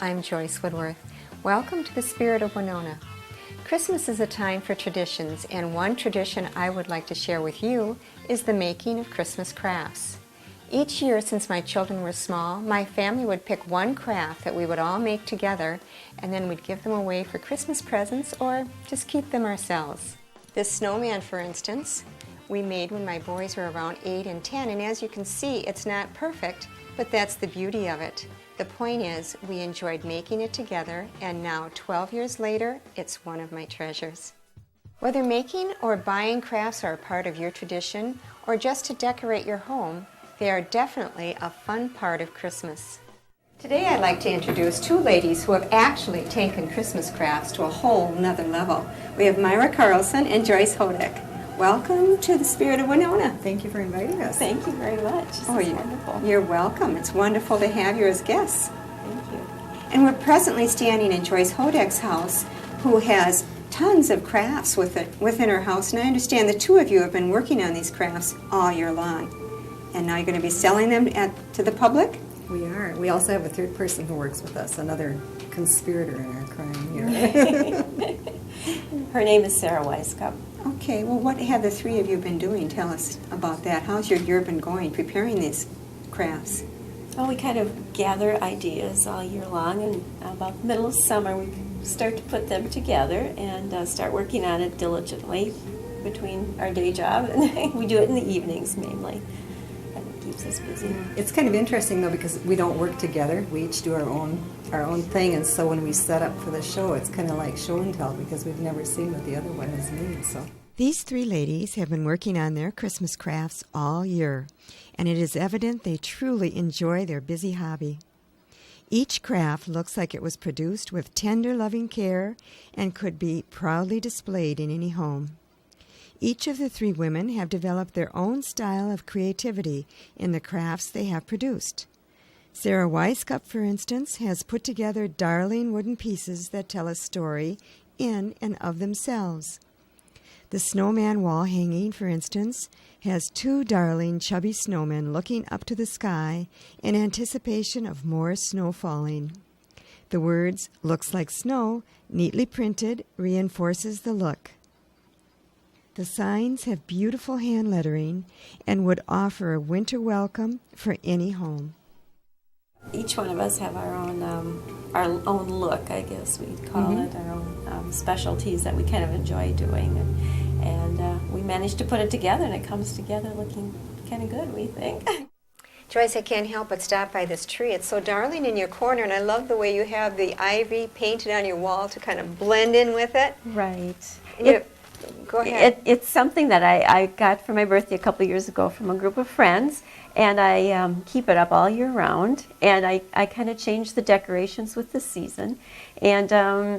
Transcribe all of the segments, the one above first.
I'm Joyce Woodworth. Welcome to the Spirit of Winona. Christmas is a time for traditions, and one tradition I would like to share with you is the making of Christmas crafts. Each year since my children were small, my family would pick one craft that we would all make together, and then we'd give them away for Christmas presents or just keep them ourselves. This snowman, for instance, we made when my boys were around 8 and 10, and as you can see, it's not perfect, but that's the beauty of it. The point is, we enjoyed making it together, and now, 12 years later, it's one of my treasures. Whether making or buying crafts are a part of your tradition, or just to decorate your home, they are definitely a fun part of Christmas. Today I'd like to introduce two ladies who have actually taken Christmas crafts to a whole nother level. We have Myra Carlson and Joyce Woodworth. Welcome to the Spirit of Winona. Thank you for inviting us. Thank you very much. This is wonderful. You're welcome. It's wonderful to have you as guests. Thank you. And we're presently standing in Joyce Woodworth's house, who has tons of crafts within her house. And I understand the two of you have been working on these crafts all year long. And now you're going to be selling them to the public? We are. We also have a third person who works with us, another conspirator in our crime here. Her name is Sarah Weisskopf. Okay, well, what have the three of you been doing? Tell us about that. How's your year been going, preparing these crafts? Well, we kind of gather ideas all year long, and about the middle of summer we start to put them together and start working on it diligently between our day job, and we do it in the evenings mainly. Keeps us busy. It's kind of interesting though, because we don't work together. We each do our own thing, and so when we set up for the show, it's kind of like show and tell, because we've never seen what the other one has made. So these three ladies have been working on their Christmas crafts all year, and it is evident they truly enjoy their busy hobby. Each craft looks like it was produced with tender, loving care and could be proudly displayed in any home. Each of the three women have developed their own style of creativity in the crafts they have produced. Sarah Weisskopf, for instance, has put together darling wooden pieces that tell a story in and of themselves. The snowman wall hanging, for instance, has two darling chubby snowmen looking up to the sky in anticipation of more snow falling. The words, "looks like snow," neatly printed, reinforces the look. The signs have beautiful hand lettering and would offer a winter welcome for any home. Each one of us have our own look, I guess we'd call it, our own specialties that we kind of enjoy doing, and we managed to put it together, and it comes together looking kind of good, we think. Joyce, I can't help but stop by this tree. It's so darling in your corner, and I love the way you have the ivy painted on your wall to kind of blend in with it. Right. Go ahead. It's something that I got for my birthday a couple of years ago from a group of friends, and I keep it up all year round, and I kind of change the decorations with the season, and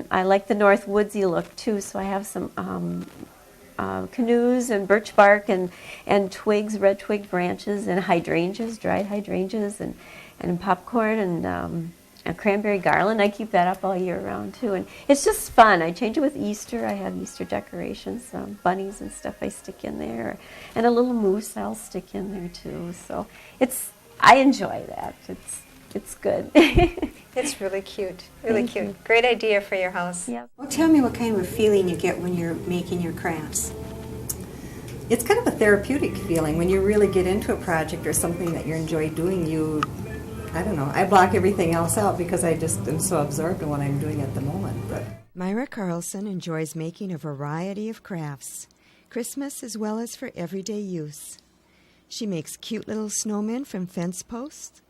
I like the north woodsy look too, so I have some canoes and birch bark and twigs, red twig branches, and hydrangeas, dried hydrangeas, and popcorn and cranberry garland. I keep that up all year round too, and it's just fun. I change it with Easter. I have Easter decorations, bunnies and stuff I stick in there, and a little moose I'll stick in there too. So I enjoy that. It's good. It's really cute. Really cute. You. Great idea for your house. Yep. Well, tell me what kind of a feeling you get when you're making your crafts. it's kind of a therapeutic feeling when you really get into a project or something that you enjoy doing. I don't know, I block everything else out because I just am so absorbed in what I'm doing at the moment. But Myra Carlson enjoys making a variety of crafts, Christmas as well as for everyday use. She makes cute little snowmen from fence posts.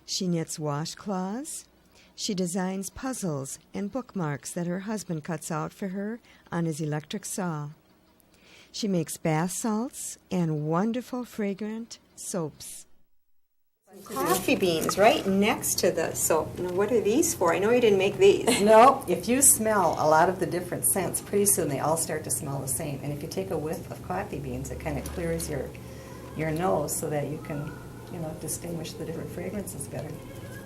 She knits washcloths. She designs puzzles and bookmarks that her husband cuts out for her on his electric saw. She makes bath salts and wonderful fragrant soaps. Coffee beans right next to the soap. Now, what are these for? I know you didn't make these. no, if you smell a lot of the different scents, pretty soon they all start to smell the same. And if you take a whiff of coffee beans, it kind of clears your nose so that you can, distinguish the different fragrances better.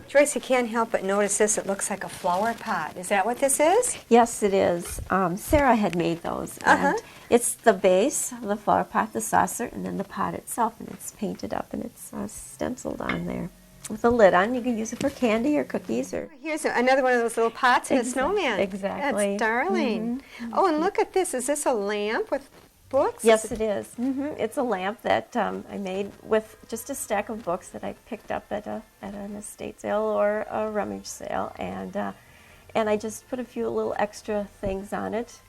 Joyce, you can't help but notice this. It looks like a flower pot. Is that what this is? Yes, it is. Sarah had made those. And it's the base of the flower pot, the saucer, and then the pot itself, and it's painted up and it's stenciled on there. with a lid on. You can use it for candy or cookies or. Here's another one of those little pots and a snowman. Exactly. That's darling. Oh, and look at this. Is this a lamp with books? Yes, it is. It's a lamp that I made with just a stack of books that I picked up at an estate sale or a rummage sale, and I just put a few little extra things on it,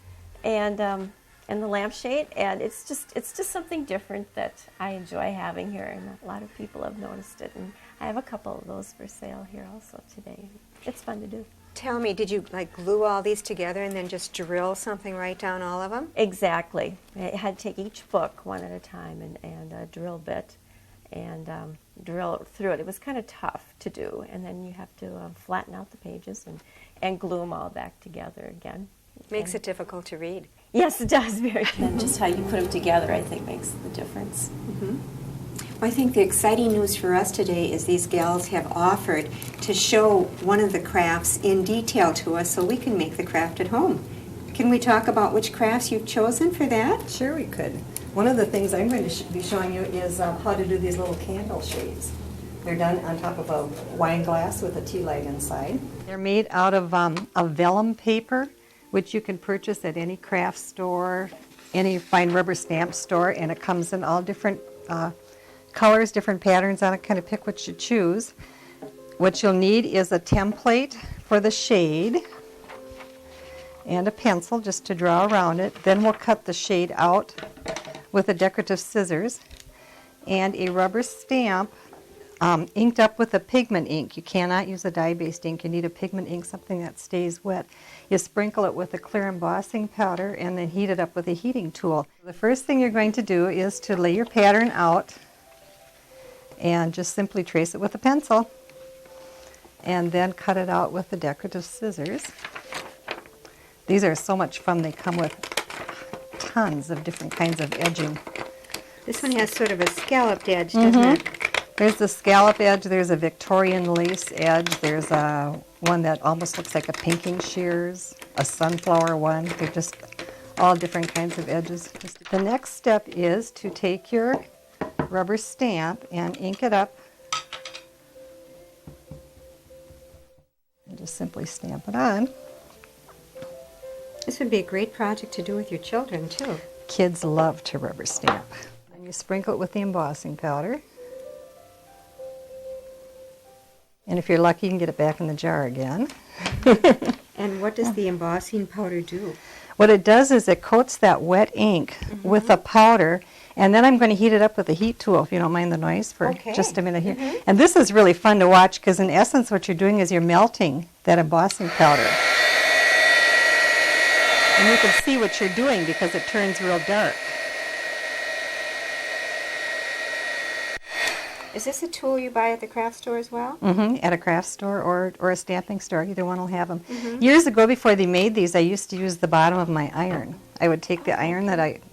and the lampshade, and it's just something different that I enjoy having here, and a lot of people have noticed it, and I have a couple of those for sale here also today. It's fun to do. Tell me, did you like glue all these together and then just drill something right down all of them? Exactly. I had to take each book one at a time and a drill bit and drill through it. It was kind of tough to do, and then you have to flatten out the pages and glue them all back together again. Makes it difficult to read. Yes, it does. Very. And just how you put them together, I think, makes the difference. Well, I think the exciting news for us today is these gals have offered to show one of the crafts in detail to us so we can make the craft at home. Can we talk about which crafts you've chosen for that? Sure we could. One of the things I'm going to be showing you is how to do these little candle shades. They're done on top of a wine glass with a tea light inside. They're made out of a vellum paper, which you can purchase at any craft store, any fine rubber stamp store, and it comes in all different colors, different patterns on it. Kind of pick what you choose. What you'll need is a template for the shade and a pencil just to draw around it. Then we'll cut the shade out with a decorative scissors and a rubber stamp inked up with a pigment ink. You cannot use a dye-based ink. You need a pigment ink, something that stays wet. You sprinkle it with a clear embossing powder and then heat it up with a heating tool. The first thing you're going to do is to lay your pattern out and just simply trace it with a pencil and then cut it out with the decorative scissors. These are so much fun. They come with tons of different kinds of edging. This one has sort of a scalloped edge, doesn't it? There's the scallop edge, there's a Victorian lace edge, there's one that almost looks like a pinking shears, a sunflower one. They're just all different kinds of edges. The next step is to take your rubber stamp and ink it up. And just simply stamp it on. This would be a great project to do with your children, too. Kids love to rubber stamp. And you sprinkle it with the embossing powder. And if you're lucky, you can get it back in the jar again. And what does the embossing powder do? What it does is it coats that wet ink with a powder, and then I'm going to heat it up with a heat tool, if you don't mind the noise, for just a minute here. And this is really fun to watch because in essence what you're doing is you're melting that embossing powder. And you can see what you're doing because it turns real dark. Is this a tool you buy at the craft store as well? At a craft store or a stamping store. Either one will have them. Years ago, before they made these, I used to use the bottom of my iron. I would take the iron that it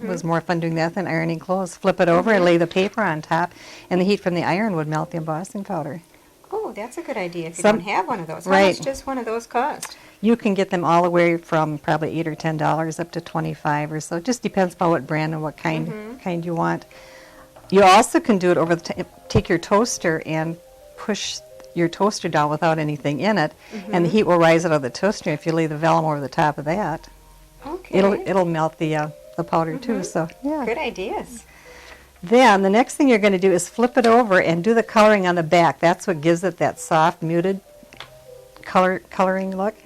was more fun doing that than ironing clothes, flip it over and lay the paper on top, and the heat from the iron would melt the embossing powder. Oh, that's a good idea if you don't have one of those. How much does one of those cost? You can get them all the way from probably $8 or $10 up to $25 or so. It just depends on what brand and what kind you want. You also can do it over take your toaster and push your toaster down without anything in it, and the heat will rise out of the toaster. If you lay the vellum over the top of that, it'll melt the powder too. So yeah, good ideas. Then the next thing you're going to do is flip it over and do the coloring on the back. That's what gives it that soft, muted coloring look.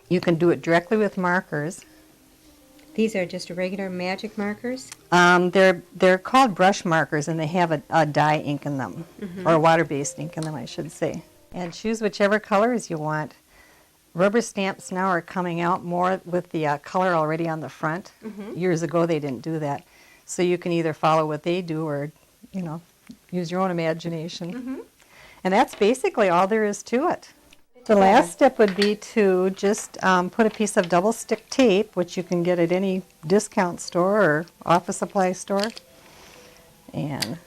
You can do it directly with markers. These are just regular magic markers? They're called brush markers, and they have a dye ink in them, or a water-based ink in them, I should say. And choose whichever colors you want. Rubber stamps now are coming out more with the color already on the front. Years ago, they didn't do that. So you can either follow what they do or, use your own imagination. And that's basically all there is to it. The last step would be to just put a piece of double stick tape, which you can get at any discount store or office supply store, and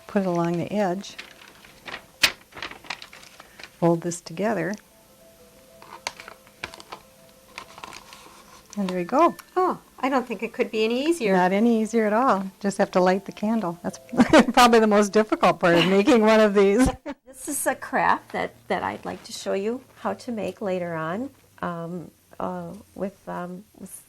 put it along the edge. Fold this together. And there you go. Oh, I don't think it could be any easier. Not any easier at all. Just have to light the candle. That's probably the most difficult part of making one of these. This is a craft that I'd like to show you how to make later on with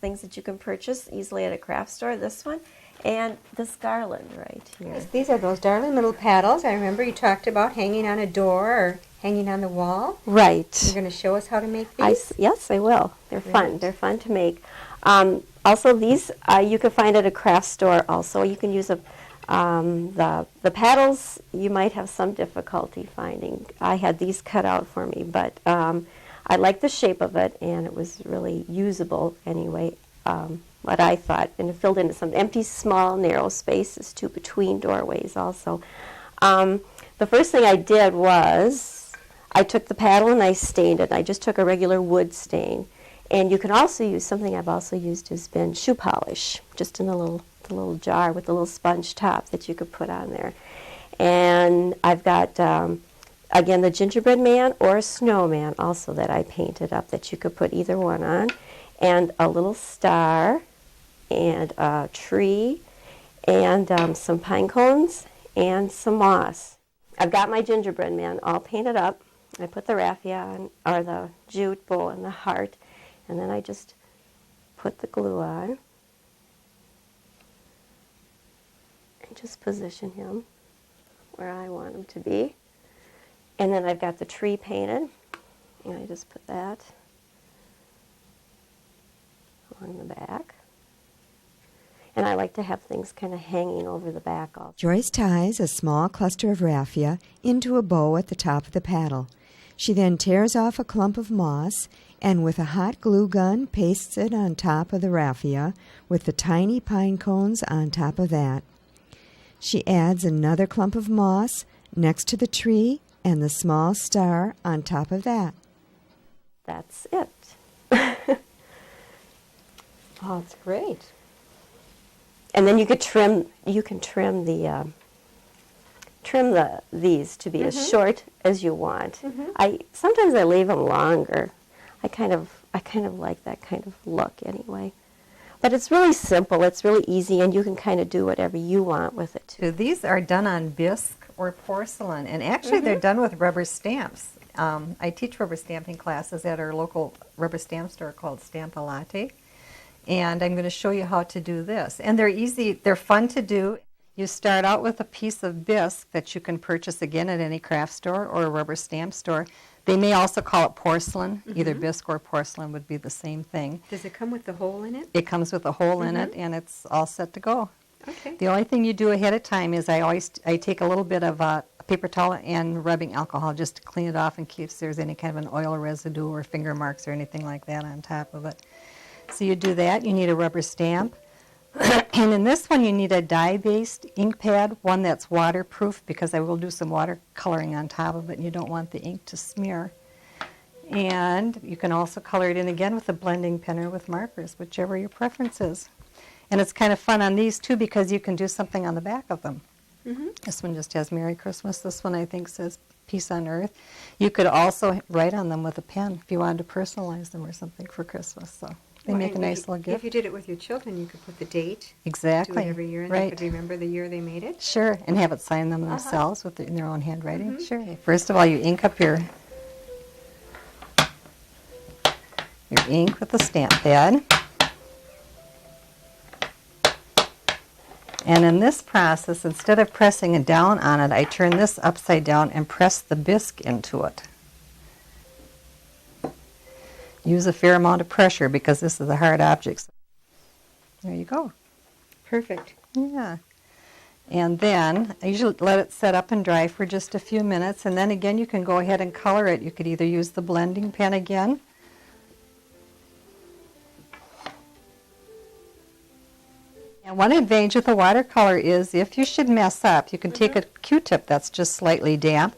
things that you can purchase easily at a craft store. This one and this garland right here. Yes, these are those darling little paddles. I remember you talked about hanging on a door or hanging on the wall. Right. You're going to show us how to make these? Yes, I will. They're fun. They're fun to make. Also, these you can find at a craft store. Also, you can use the paddles. You might have some difficulty finding. I had these cut out for me, but I liked the shape of it, and it was really usable anyway. What I thought, and it filled into some empty, small, narrow spaces too between doorways. Also, the first thing I did was I took the paddle and I stained it. I just took a regular wood stain. And you can also use, something I've also used has been shoe polish, just in the little jar with the little sponge top that you could put on there. And I've got, again, the gingerbread man or a snowman also that I painted up that you could put either one on. And a little star and a tree and some pine cones and some moss. I've got my gingerbread man all painted up. I put the raffia on, or the jute bowl and the heart. And then I just put the glue on and just position him where I want him to be. And then I've got the tree painted, and I just put that along the back. And I like to have things kind of hanging over the back also. Joyce ties a small cluster of raffia into a bow at the top of the paddle. She then tears off a clump of moss and with a hot glue gun pastes it on top of the raffia with the tiny pine cones on top of that. She adds another clump of moss next to the tree and the small star on top of that. That's it. Oh, it's great. And then you could trim these to be as short as you want. Sometimes I leave them longer. I kind of like that kind of look anyway. But it's really simple. It's really easy, and you can kind of do whatever you want with it too. So these are done on bisque or porcelain, and actually they're done with rubber stamps. I teach rubber stamping classes at our local rubber stamp store called Stampa-Latte, and I'm going to show you how to do this. And they're easy. They're fun to do. You start out with a piece of bisque that you can purchase again at any craft store or a rubber stamp store. They may also call it porcelain. Either bisque or porcelain would be the same thing. Does it come with the hole in it? It comes with a hole in it, and it's all set to go. Okay. The only thing you do ahead of time is I take a little bit of a paper towel and rubbing alcohol just to clean it off in case there's any kind of an oil residue or finger marks or anything like that on top of it. So you do that. You need a rubber stamp. And in this one, you need a dye-based ink pad, one that's waterproof, because I will do some watercoloring on top of it, and you don't want the ink to smear. And you can also color it in again with a blending pen or with markers, whichever your preference is. And it's kind of fun on these, too, because you can do something on the back of them. This one just has Merry Christmas. This one, I think, says Peace on Earth. You could also write on them with a pen if you wanted to personalize them or something for Christmas. So they make a nice little gift. If you did it with your children, you could put the date. Exactly. Do it every year, and they could remember the year they made it. Sure, and have it sign them themselves in their own handwriting. Sure. First of all, you ink up your ink with the stamp pad. And in this process, instead of pressing it down on it, I turn this upside down and press the bisque into it. Use a fair amount of pressure because this is a hard object. There you go. Perfect. Yeah. And then I usually let it set up and dry for just a few minutes, and then again you can go ahead and color it. You could either use the blending pen again, and one advantage with the watercolor is if you should mess up, you can take a Q-tip that's just slightly damp,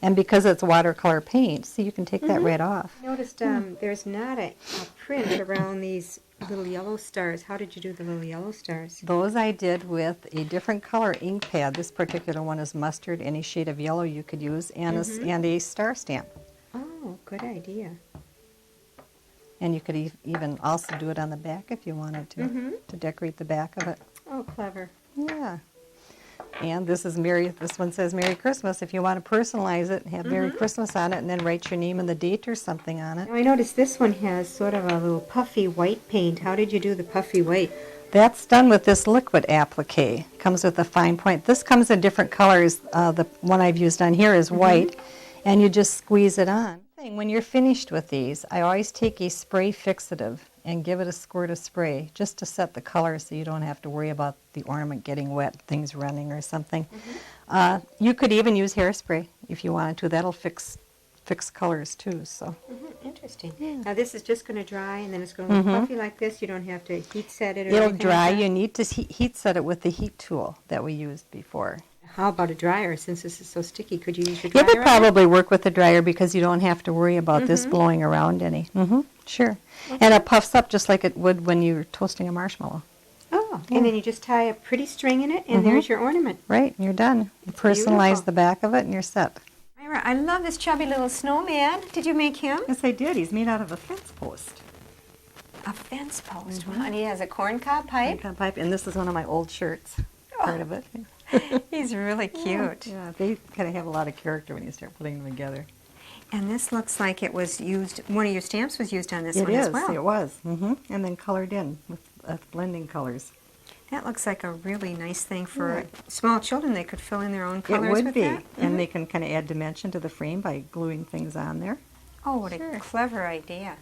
and because it's watercolor paint, so you can take that right off. I noticed there's not a print around these little yellow stars. How did you do the little yellow stars? Those I did with a different color ink pad. This particular one is mustard. Any shade of yellow you could use, and a star stamp. Oh, good idea. And you could even also do it on the back if you wanted to decorate the back of it. Oh, clever. Yeah. And this one says Merry Christmas. If you want to personalize it, have Merry Christmas on it, and then write your name and the date or something on it. Now, I noticed this one has sort of a little puffy white paint. How did you do the puffy white? That's done with this liquid applique. Comes with a fine point. This comes in different colors. The one I've used on here is white, and you just squeeze it on. When you're finished with these, I always take a spray fixative and give it a squirt of spray just to set the color so you don't have to worry about the ornament getting wet, things running or something. You could even use hairspray if you wanted to. That'll fix colors too. So. Interesting. Yeah. Now this is just going to dry, and then it's going to look puffy like this. You don't have to heat set it or It'll anything dry. like that? You need to heat set it with the heat tool that we used before. How about a dryer? Since this is so sticky, could you use your dryer? It would on probably work with the dryer because you don't have to worry about this blowing around any. Sure. And it puffs up just like it would when you're toasting a marshmallow. Oh, and then you just tie a pretty string in it, and there's your ornament. Right, you're done. You personalize the back of it, and you're set. Myra, I love this chubby little snowman. Did you make him? Yes, I did. He's made out of a fence post. A fence post. Wow. And he has a corncob pipe. Corncob pipe, and this is one of my old shirts. Part of it. He's really cute. Yeah, they kind of have a lot of character when you start putting them together. And this looks like it was used, one of your stamps was used on this It one is, as well. it was. And then colored in with blending colors. That looks like a really nice thing for small children. They could fill in their own colors It would with be. that. And they can kind of add dimension to the frame by gluing things on there. Oh, what a clever idea.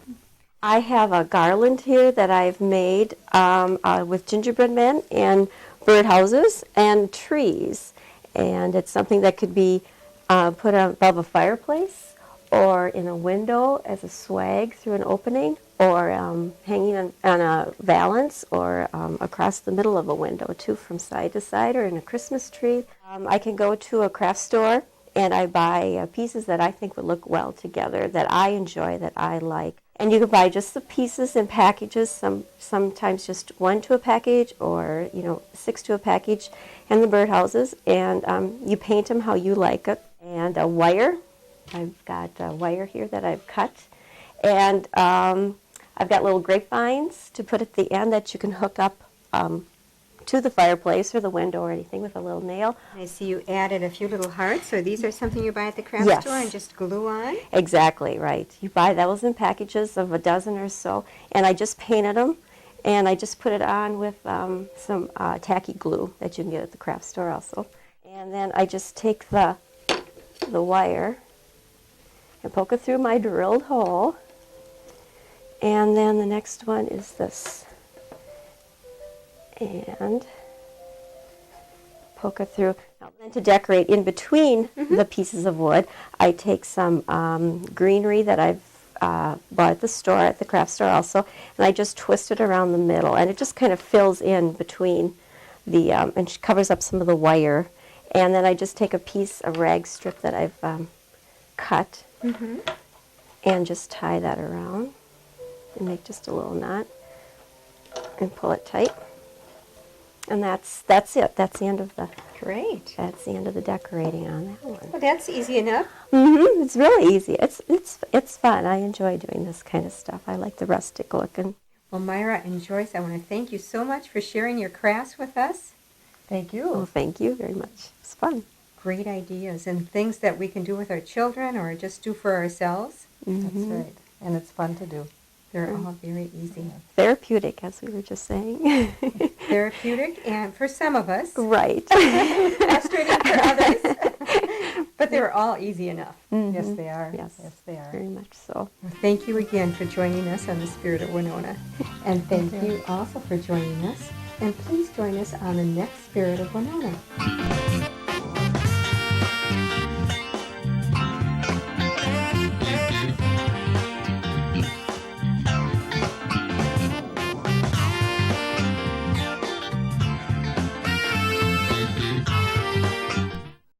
I have a garland here that I've made with gingerbread men and birdhouses and trees. And it's something that could be put above a fireplace or in a window as a swag through an opening, or hanging on a valance, or across the middle of a window too, from side to side, or in a Christmas tree. I can go to a craft store and I buy pieces that I think would look well together, that I enjoy, that I like. And you can buy just the pieces in packages, sometimes just 1 to a package, or 6 to a package, and the birdhouses. And you paint them how you like it. And a wire. I've got a wire here that I've cut. And I've got little grapevines to put at the end that you can hook up to the fireplace or the window or anything with a little nail. I see you added a few little hearts. So these are something you buy at the craft store and just glue on? Exactly, right. You buy those in packages of a dozen or so, and I just painted them, and I just put it on with some tacky glue that you can get at the craft store also. And then I just take the wire and poke it through my drilled hole, and then the next one is this. And poke it through. Now, then to decorate in between the pieces of wood, I take some greenery that I've bought at the store, at the craft store also, and I just twist it around the middle, and it just kind of fills in between the, and covers up some of the wire. And then I just take a piece of rag strip that I've cut and just tie that around and make just a little knot and pull it tight. And that's it. That's the end of the. Great. That's the end of the decorating on that one. Well, that's easy enough. It's really easy. It's fun. I enjoy doing this kind of stuff. I like the rustic look. And Well, Myra and Joyce, I want to thank you so much for sharing your crafts with us. Thank you. well, thank you very much. It's fun. Great ideas and things that we can do with our children or just do for ourselves. That's right. And it's fun to do. They're all very easy. Therapeutic, as we were just saying. Therapeutic, and for some of us, Right. frustrating for others, but they're all easy enough. Yes, they are. Yes. Yes, they are. Very much so. Well, thank you again for joining us on the Spirit of Winona. And thank you also for joining us. And please join us on the next Spirit of Winona.